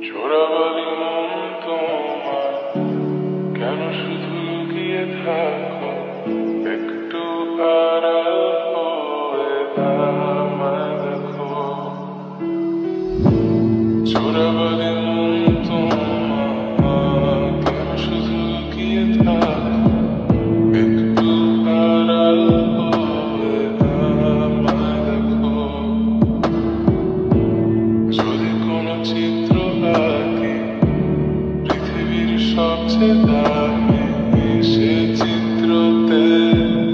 চোরাবালি মন তোমার কেন শুধু লুকিয়ে থাকো, একটু আড়াল হয়ে আমায় দেখো। চোরাবালি মন তোমার কেন শুধু লুকিয়ে থাকো, একটু আড়াল হয়ে আমায় দেখো। যদি কোনো চিত্র আঁকি পৃথিবীর সবচেয়ে দামি, সে চিত্রতে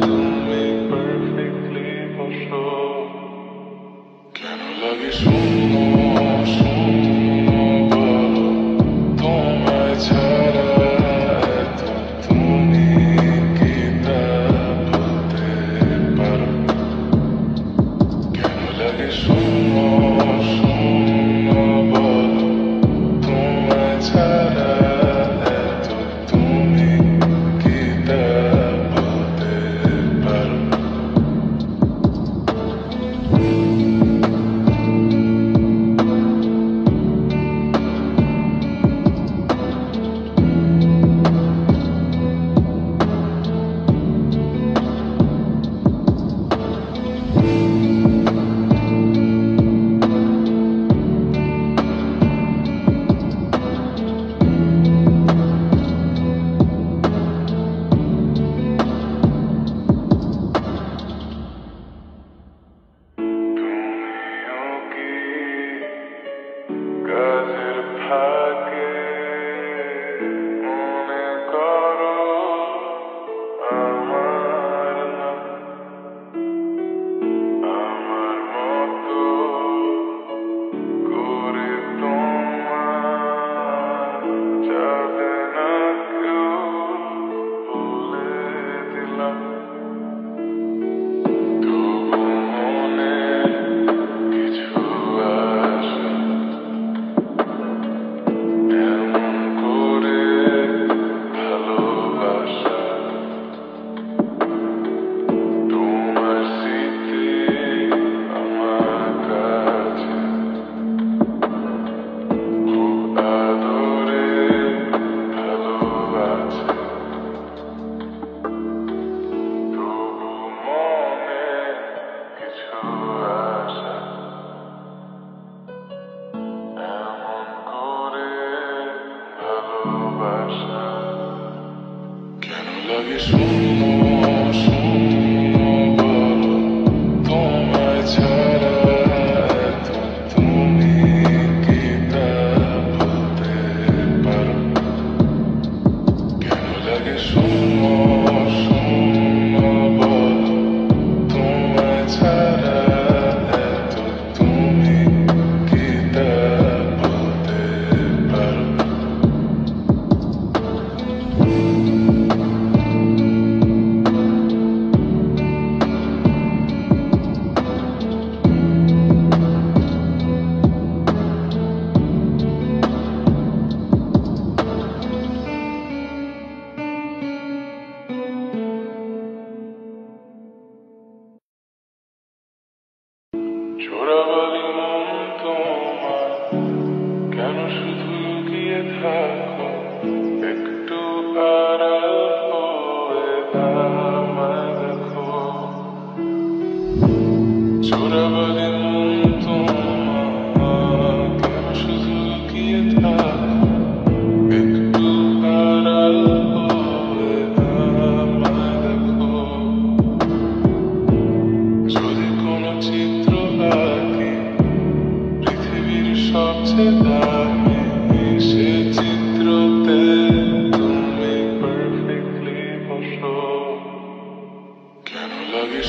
তুমি পারফেক্টলি বসো। কেন লাগে শূন্য শূন্য বলো, তোমায় ছাড়া এত তুমি কি তা বলতে পারো? কেন লাগে শূন্য শূন্য বলো, তোমায় ছাড়া এত তুমি কি তা বলতে পারো? তুমিও কি কাজের ফাঁকে মনে করো আমার নাম? আমার মতো করে তোমার যাবে না কেউ বলে দিলাম। তবু মনে কিছু আশা এমন করে ভালোবাসা, তোমার স্মৃতি আমার কাছে খুব আদরে ভালো আছে। তবু মনে কিছু আশা এমন করে ভালোবাসা। কেন লাগে শূন্য শূন্য বলো, তোমায় ছাড়া এত তুমি কি তা বলতে পারো? কেন লাগে শূন্য শূন্য বলো, তোমায় ছাড়া এত তুমি কি তা বলতে পারো? চোরাবালি মন তোমার কেন শুধু লুকিয়ে থাকো, একটু আড়াল হয়ে আমায় দেখো। চোরাবালি মন তোমার কেন শুধু লুকিয়ে থাকো, একটু আড়াল হয়ে আমায় দেখো। যদি কোনো চিত্র আঁকি পৃথিবীর সবচেয়ে দামি, সে চিত্রতে তুমি পারফেক্টলি বসো। কেন লাগে